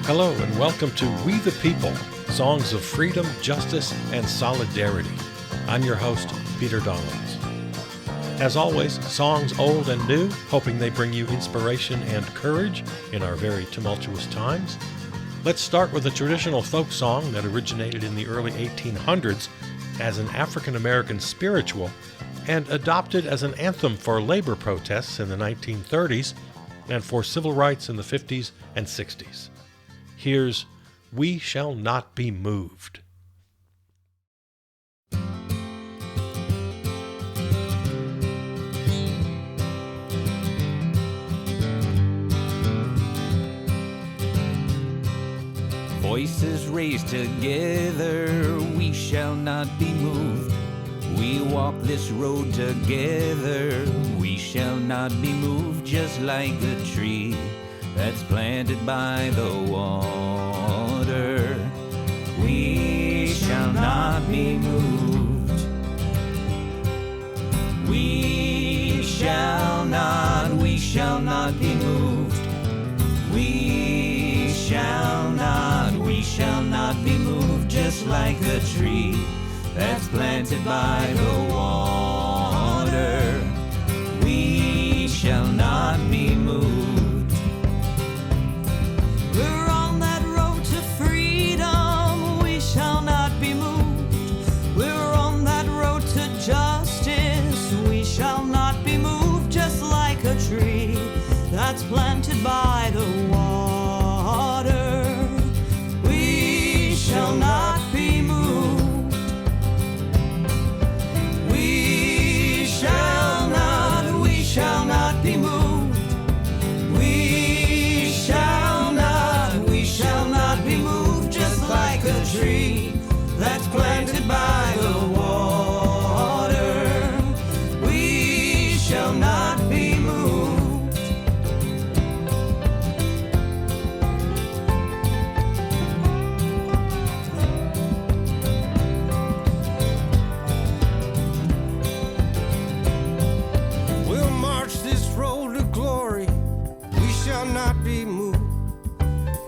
Hello and welcome to We the People, songs of freedom, justice, and solidarity. I'm your host, Peter Donalds. As always, songs old and new, hoping they bring you inspiration and courage in our very tumultuous times. Let's start with a traditional folk song that originated in the early 1800s as an African-American spiritual and adopted as an anthem for labor protests in the 1930s and for civil rights in the 50s and 60s. Here's We Shall Not Be Moved. Voices raised together, we shall not be moved. We walk this road together, we shall not be moved, just like a tree that's planted by the water. We shall not be moved. We shall not be moved. We shall not be moved, just like a tree that's planted by the water. We shall not be moved. We're on that road to freedom, we shall not be moved. We're on that road to justice, we shall not be moved, just like a tree that's planted by the water. We shall not be moved. We shall not be moved. We shall not be moved, just like a tree that's planted by the water. We shall not be moved. We'll march this road to glory, we shall not be moved.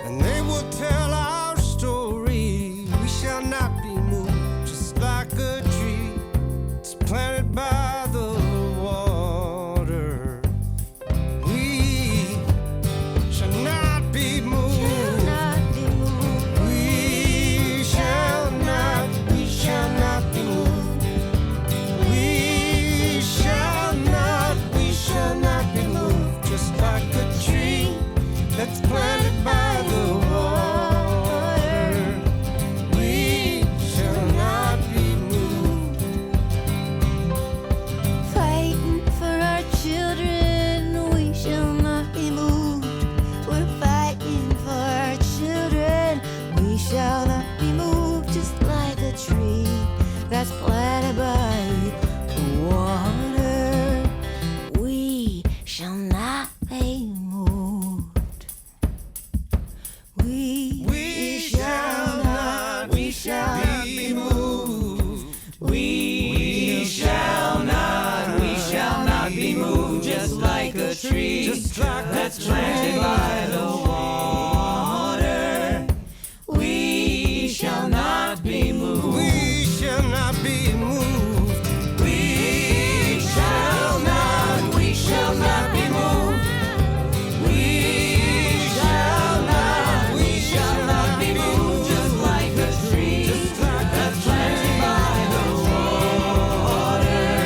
And they will tell our story, we shall not be moved. Just like a tree, it's planted by the water. We shall not be moved. We shall not be moved. We shall not be moved, just like a tree that's planted by the water. We shall not be moved. Fighting for our children, we shall not be moved. We're fighting for our children, we shall not be moved, just like a tree that's planted by the water. We shall not be moved. We shall not be moved. We shall not be moved, just like a tree Just like a that's tree. planted by the water. We shall not be moved. We shall not be moved. We shall not be moved. We shall not be moved, just like a tree that's planted by the water.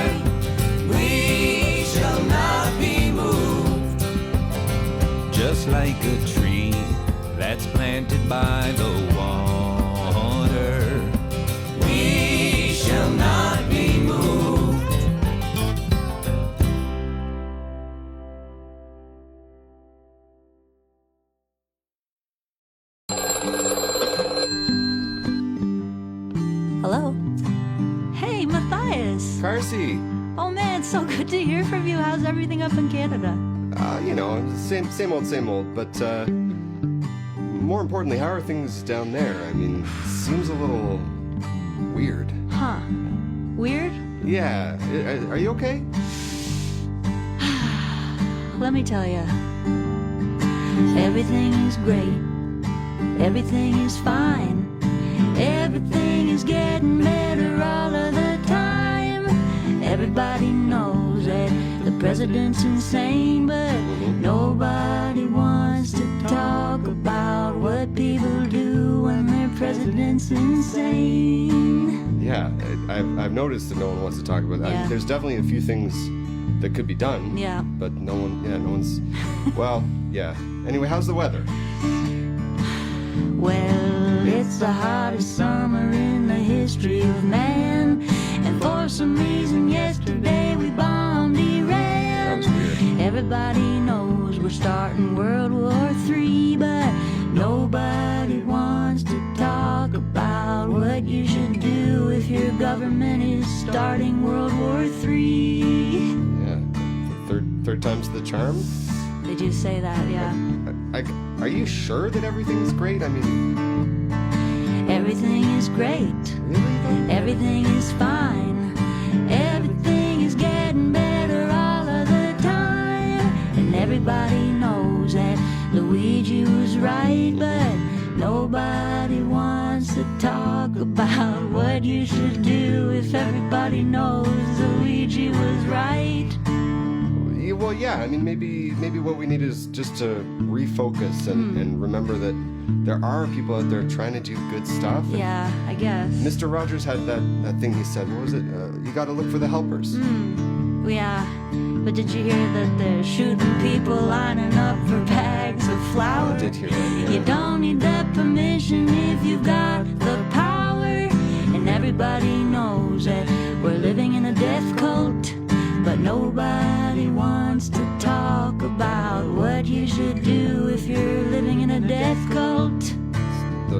We shall not be moved, just like a tree that's planted by the water. We shall not be moved. Hello? Hey, Matthias! Carsey, Oh man, so good to hear from you. How's everything up in Canada? same old, but more importantly, how are things down there? I mean, seems a little weird. Huh. Weird? Yeah, are you okay? Let me tell you. Everything is great. everything is fine. Everything is getting better all of the time. Everybody knows that the president's insane, but nobody wants to talk about what people do when their president's insane. Yeah, I've noticed that no one wants to talk about that. Yeah. There's definitely a few things that could be done. Yeah. But no one's. Well, yeah. Anyway, how's the weather? Well, it's the hottest summer in the history of man. And for some reason yesterday we bombed Iran. That was weird. Everybody knows we're starting World War III, but nobody wants to talk about what you should do if your government is starting World War III. Yeah, third time's the charm. They do say that, yeah. Are you sure that everything's great? I mean, Everything is great. really? Everything is fine. Everything is getting better all of the time. And everybody knows that Luigi was right, but nobody wants to talk about what you should do if everybody knows Luigi was right. Well, yeah. I mean, maybe what we need is just to refocus and remember that there are people out there trying to do good stuff. Yeah, I guess. Mr. Rogers had that thing he said. What was it? You got to look for the helpers. Yeah, but did you hear that they're shooting people lining up for bags of flour? I did hear that. Yeah. You don't need that permission if you've got the power. And everybody knows that we're living in a death cult. But nobody wants to talk about what you should do if you're living in a death cult.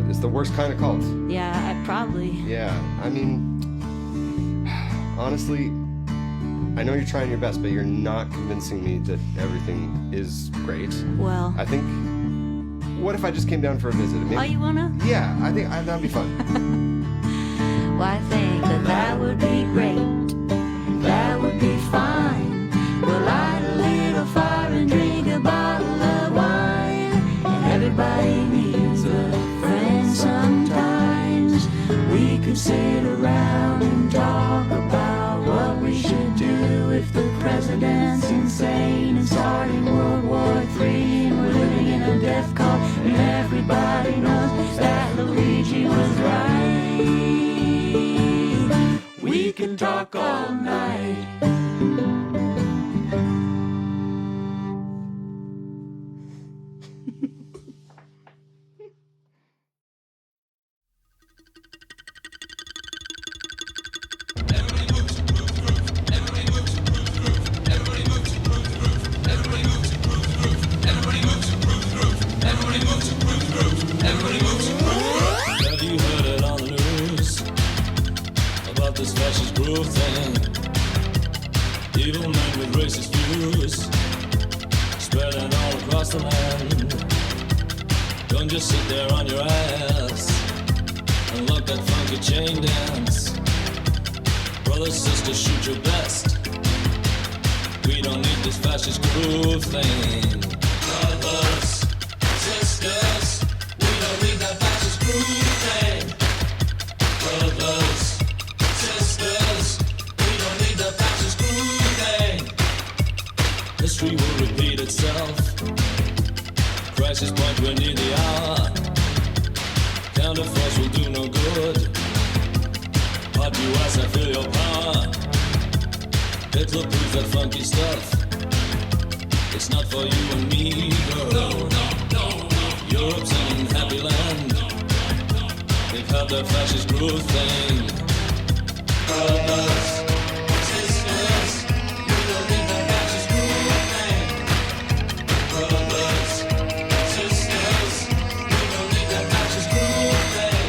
It's the worst kind of cult. Yeah, probably. Yeah, I mean, honestly, I know you're trying your best, but you're not convincing me that everything is great. Well, I think, what if I just came down for a visit? Maybe, oh, you wanna? Yeah, I think that'd be fun. Well, I think that would be great. That would be fine. We'll light a little fire and drink a bottle of wine. And everybody needs a friend sometimes. We could sit around and talk about what we should do if the president's insane and starting World War III. And we're living in a death cult, and everybody knows that Luigi was right. We can talk all night. Have you heard it on the news about this fascist groove thing? Evil men with racist views spreading all across the land. Don't just sit there on your ass and look that funky chain dance. Brothers, sisters, shoot your best. We don't need this fascist groove thing. Brothers, sisters, we don't need that fascist groove thing. Brothers, sisters, we don't need the fascist groove thing. History will repeat itself. Crisis point, we're near the hour. Counterforce will do no good. Hot US, I feel your power. Hitler proves that funky stuff. It's not for you and me, girl. No. Europe's an unhappy land. They've had their fascist groove thing. Brothers, sisters, we don't need the fascist groove thing. Brothers, sisters, we don't need the fascist groove thing.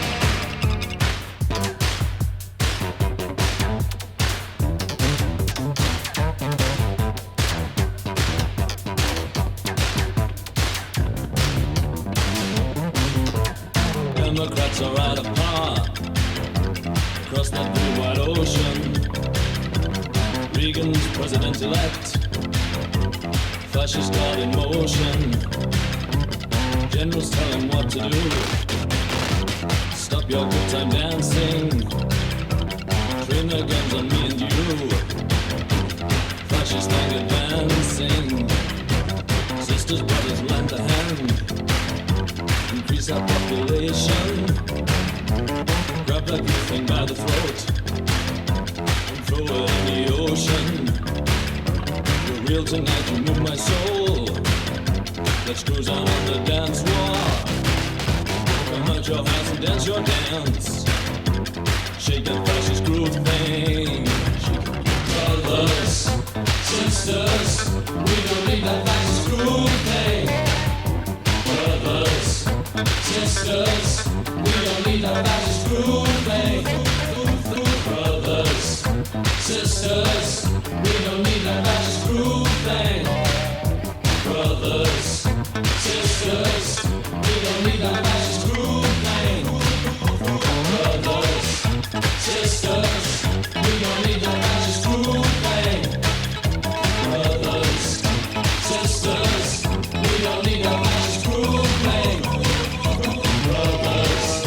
Democrats are out of power across that blue wide ocean. Reagan's president-elect, fascist God in motion. Generals tell him what to do. Stop your good time dancing. Train their guns on me and you. Fascist flag advancing. Sisters, brothers, lend a hand. Increase our population. Grab that good thing by the throat and throw it in the ocean. You're real tonight, you move my soul. Let's cruise on the dance floor. Come out your house and dance your dance. Shake that fascist groove thing. Brothers, sisters, we don't need that fascist groove thing. Brothers, sisters, we don't need that fascist groove thing. Brothers, sisters, we don't need that fascist groove thing. Brothers, sisters, we don't need that fascist groove thing. Brothers, sisters, we don't need that fascist groove thing. Brothers, sisters, we don't need that fascist groove thing. Brothers,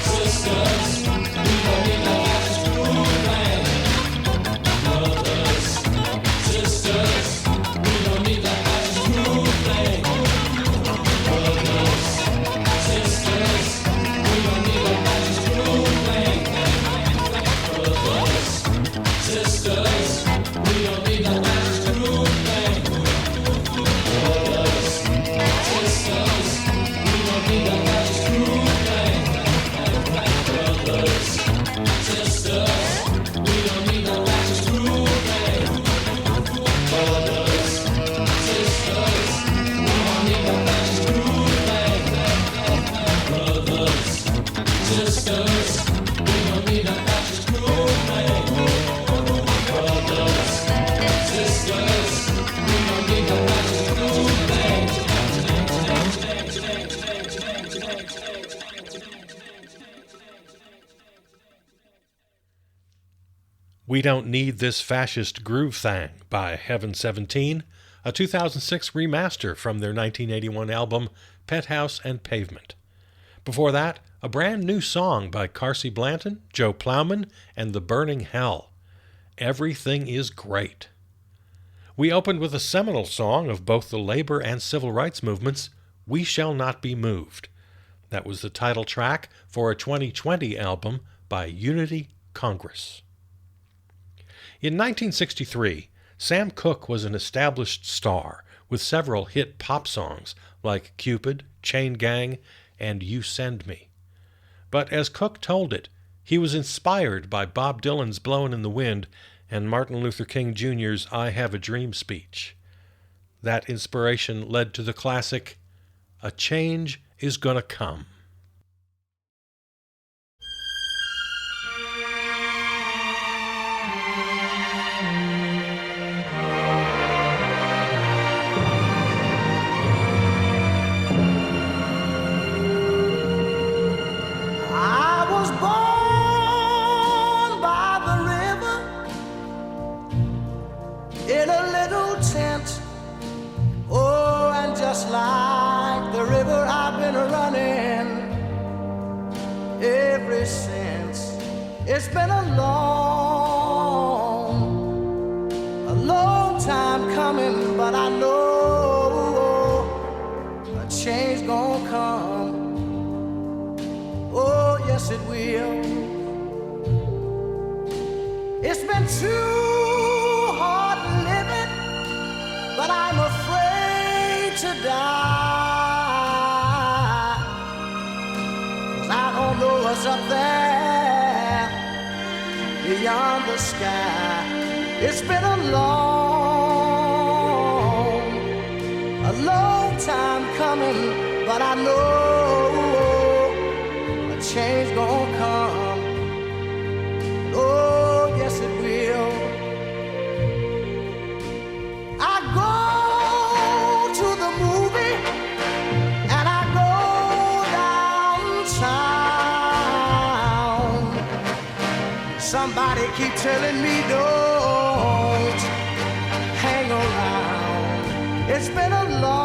sisters, we don't need that fascist groove thing. Brothers, sisters, we don't need that fascist groove thing. Brothers, sisters, we don't need that fascist groove thing. Brothers, sisters, we don't need that fascist groove thing. Brothers, sisters, we don't need that fascist groove thing. Brothers, sisters, we don't need that fascist groove thing. Brothers, sisters, we don't need that fascist groove thing. Brothers, sisters, we don't need that fascist groove thing. Brothers, sisters, we don't need that fascist groove thing. We Don't Need This Fascist Groove Thang by Heaven 17, a 2006 remaster from their 1981 album Penthouse and Pavement. Before that, a brand new song by Carsey Blanton, Joe Plowman, and The Burning Hell. Everything is Great. We opened with a seminal song of both the labor and civil rights movements, We Shall Not Be Moved. That was the title track for a 2020 album by Unity Congress. In 1963, Sam Cooke was an established star with several hit pop songs like Cupid, Chain Gang, and You Send Me. But as Cooke told it, he was inspired by Bob Dylan's Blowin' in the Wind and Martin Luther King Jr.'s I Have a Dream speech. That inspiration led to the classic, A Change Is Gonna Come. I was born by the river in a little tent. Oh, and just like the river, I've been running ever since. It's been a long time coming, but I know a change gonna come. Oh, yes, it will. It's been too hard living, but I'm afraid to die. 'Cause I don't know what's up there beyond the sky. It's been a long time coming, but I know change gonna come. Oh, yes it will. I go to the movie and I go downtown. Somebody keep telling me don't hang around. It's been a long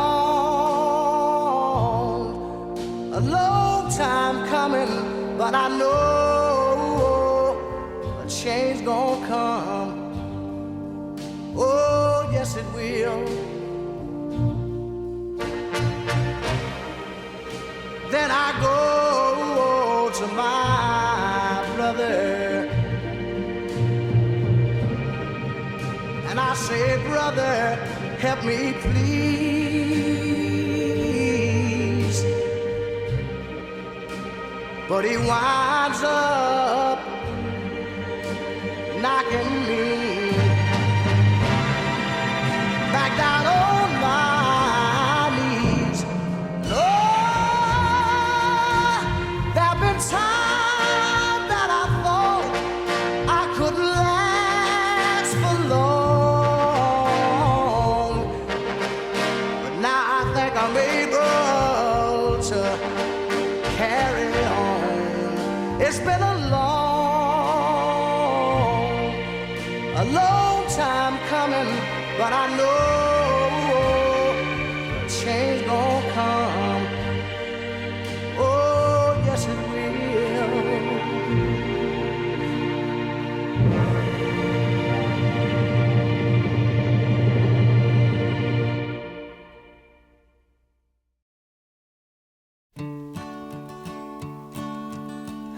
coming, but I know a change gonna come. Oh, yes it will. Then I go to my brother and I say, brother, help me please. But he winds up knocking me back down on my knees. Lord, there've been times that I thought I could last for long, but now I think I'm able to carry on. It's been a long time coming, but I know a change gonna come. Oh, yes it will.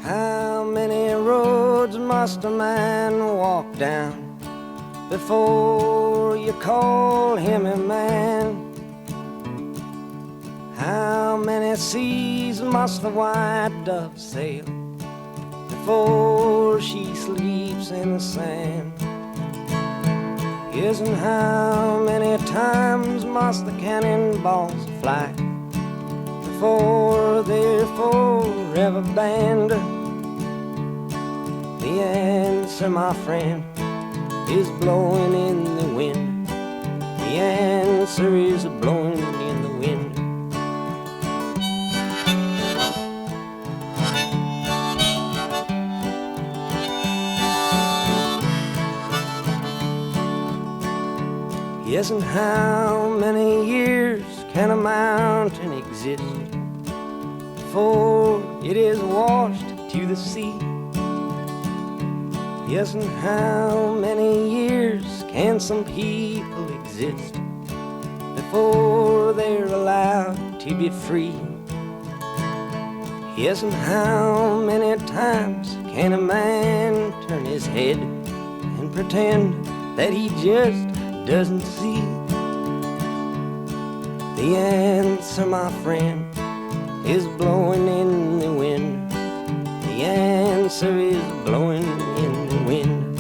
How many roads must a man walk down before you call him a man? How many seas must the white dove sail before she sleeps in the sand? Yes, and how many times must the cannonballs fly before they're forever banned? The answer, my friend, is blowing in the wind. The answer is blowing in the wind. Yes, and how many years can a mountain exist before it is washed to the sea? Yes, and how many years can some people exist before they're allowed to be free? Yes, and how many times can a man turn his head and pretend that he just doesn't see? The answer, my friend, is blowing in the wind. The answer is blowing in the wind.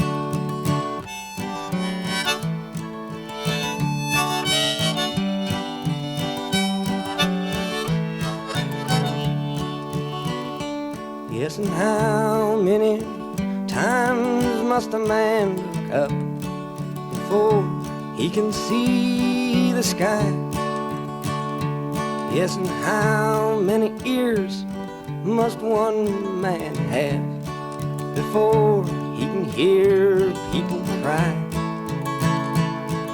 Yes, and how many times must a man look up before he can see the sky? Yes, and how many ears must one man have before he can hear people cry?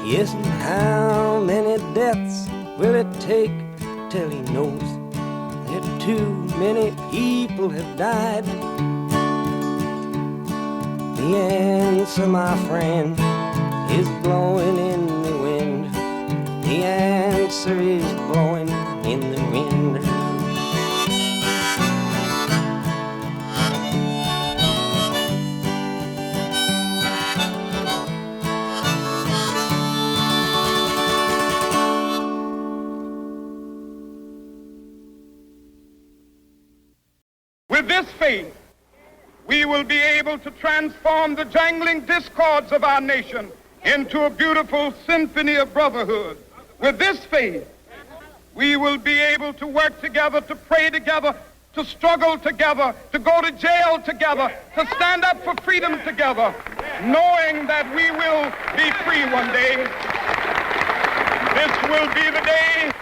Yes, and how many deaths will it take till he knows that too many people have died? The answer, my friend, is blowing in the wind. The answer is blowing in the wind. With this faith, we will be able to transform the jangling discords of our nation into a beautiful symphony of brotherhood. With this faith, we will be able to work together, to pray together, to struggle together, to go to jail together, to stand up for freedom together, knowing that we will be free one day. This will be the day.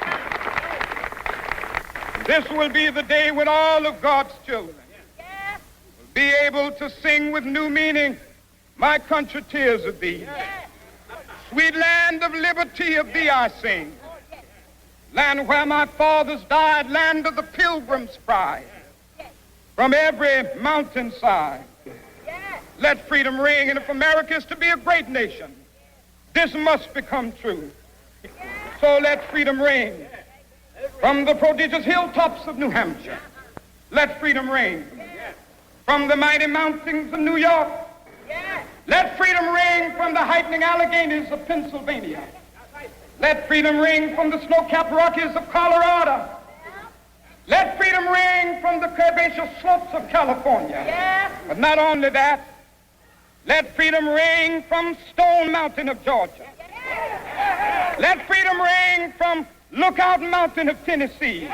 This will be the day when all of God's children will be able to sing with new meaning, "My country, tears of thee. Sweet land of liberty, of thee I sing. Land where my fathers died, land of the pilgrim's pride. from every mountainside. Let freedom ring, and if America is to be a great nation, this must become true. So let freedom ring from the prodigious hilltops of New Hampshire. Let freedom ring from the mighty mountains of New York. Let freedom ring from the heightening Alleghanies of Pennsylvania. Let freedom ring from the snow-capped Rockies of Colorado. Let freedom ring from the herbaceous slopes of California. But not only that, let freedom ring from Stone Mountain of Georgia. Let freedom ring from Lookout Mountain of Tennessee.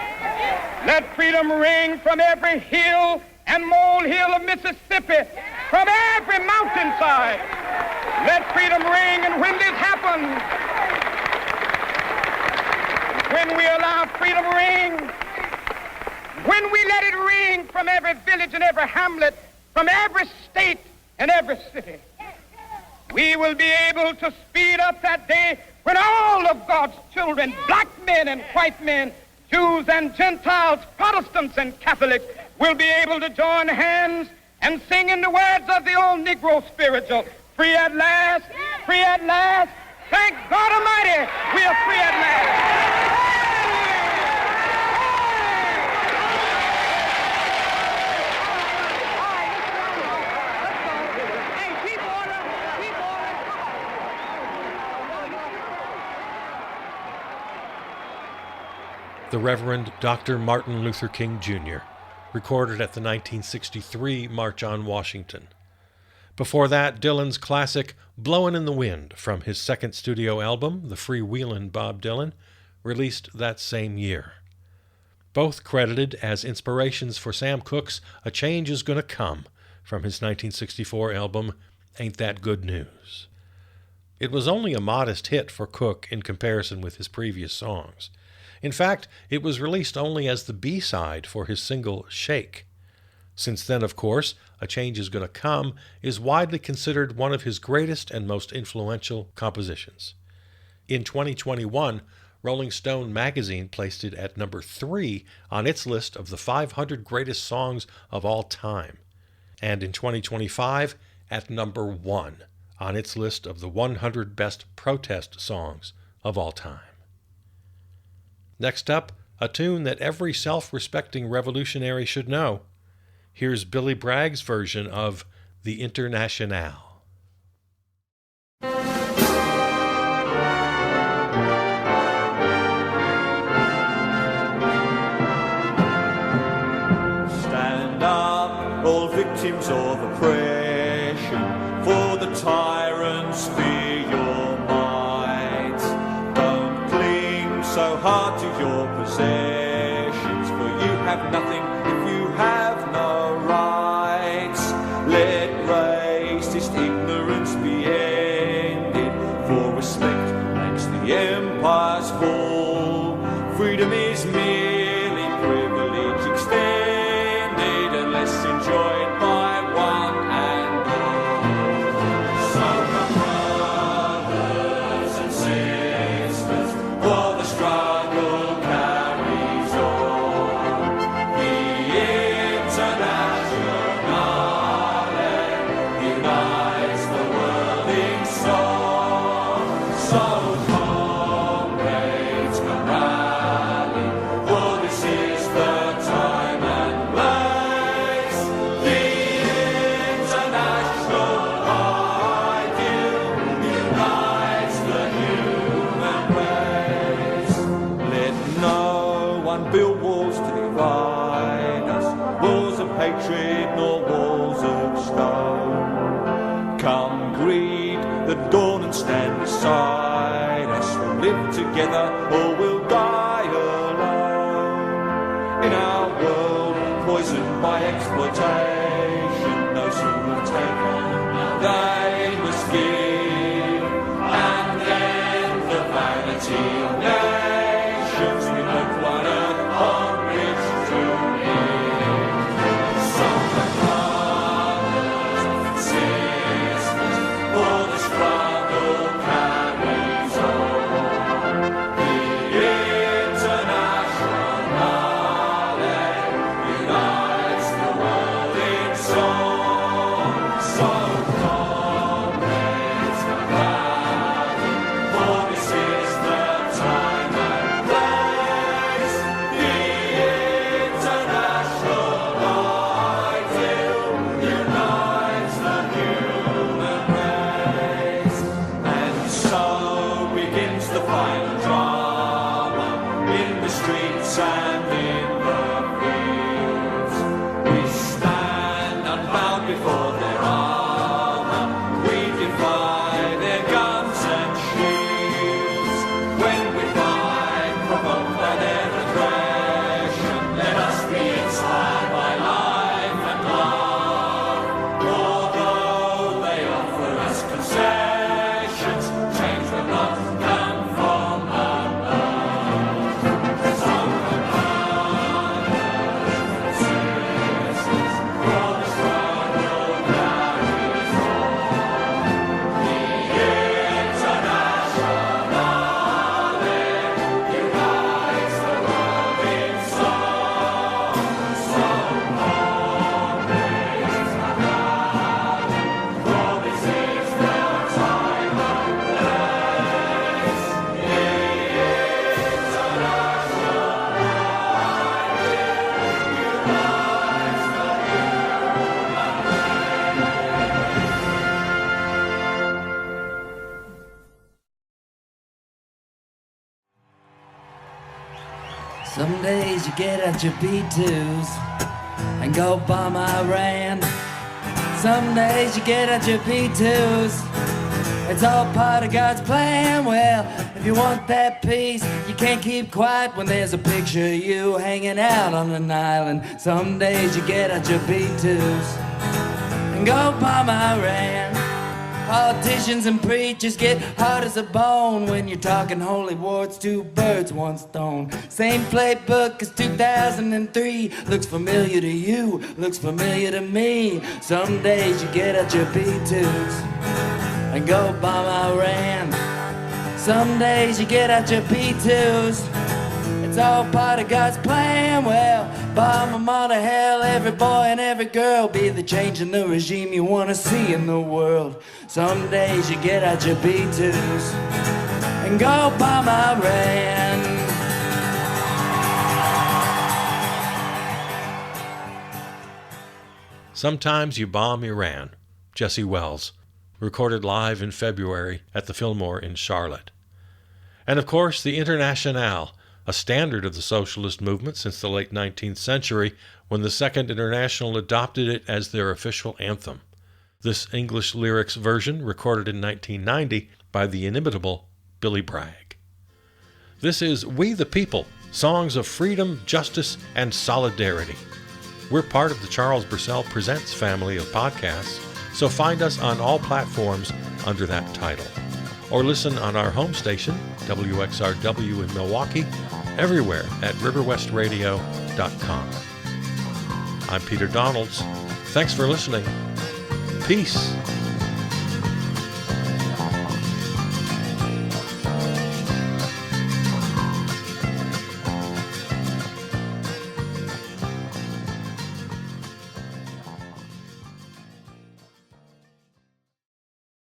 Let freedom ring from every hill and molehill of Mississippi, from every mountainside. Let freedom ring, and when this happens, when we allow freedom to ring, when we let it ring from every village and every hamlet, from every state and every city, we will be able to speed up that day when all of God's children, black men and white men, Jews and Gentiles, Protestants and Catholics, will be able to join hands and sing in the words of the old Negro spiritual, free at last, free at last. Thank God Almighty, we are free at last. The Reverend Dr. Martin Luther King, Jr., recorded at the 1963 March on Washington. Before that, Dylan's classic Blowin' in the Wind from his second studio album, The Freewheelin' Bob Dylan, released that same year. Both credited as inspirations for Sam Cooke's A Change Is Gonna Come from his 1964 album, Ain't That Good News. It was only a modest hit for Cooke in comparison with his previous songs. In fact, it was released only as the B-side for his single Shake. Since then, of course, A Change Is Gonna Come is widely considered one of his greatest and most influential compositions. In 2021, Rolling Stone magazine placed it at number 3 on its list of the 500 greatest songs of all time, and in 2025 at number 1 on its list of the 100 best protest songs of all time. Next up, a tune that every self-respecting revolutionary should know. Here's Billy Bragg's version of The Internationale. Stand up, all victims of oppression, for the tyrants fear your might. Don't cling so hard to your possessions, for you have nothing if you have no rights. Let racist ignorance be ended, for respect makes the empires fall. Freedom is merely privilege extended, unless enjoyed by one and all. So come brothers and sisters, for the struggle carries on. The Internationale unites the world in song. So comrades, come rally, for this is the time and place. The international ideal unites the human race. Let no one build walls to divide us, walls of hatred nor walls of stone. Come greet the dawn and stand beside us. We'll live together or we'll die alone. In our world poisoned by exploitation, those who have taken, they must give. And then the vanity of nations, we hope one earth on which to live. So the brothers and sisters, for the struggle carries on. The Internationale unites the world. Some days you get at your B2s and go bomb Iran. Some days you get at your B2s. It's all part of God's plan. Well, if you want that peace, you can't keep quiet when there's a picture of you hanging out on an island. Some days you get at your B2s and go bomb Iran. Politicians and preachers get hard as a bone when you're talking holy wars, two birds, one stone. Same playbook as 2003. Looks familiar to you, looks familiar to me. Some days you get at your B2s and go bomb Iran. Some days you get at your B2s. It's all part of God's plan. Well, bomb them all to hell, every boy and every girl. Be the change in the regime you want to see in the world. Some days you get at your B2s and go bomb Iran. Sometimes You Bomb Iran, Jesse Wells, recorded live in February at the Fillmore in Charlotte. And of course, the Internationale, a standard of the socialist movement since the late 19th century, when the Second International adopted it as their official anthem. This English lyrics version recorded in 1990 by the inimitable Billy Bragg. This is We the People, songs of freedom, justice, and solidarity. We're part of the Charles Burcell Presents family of podcasts, so find us on all platforms under that title. Or listen on our home station, WXRW in Milwaukee, everywhere at riverwestradio.com. I'm Peter Donalds. Thanks for listening. Peace.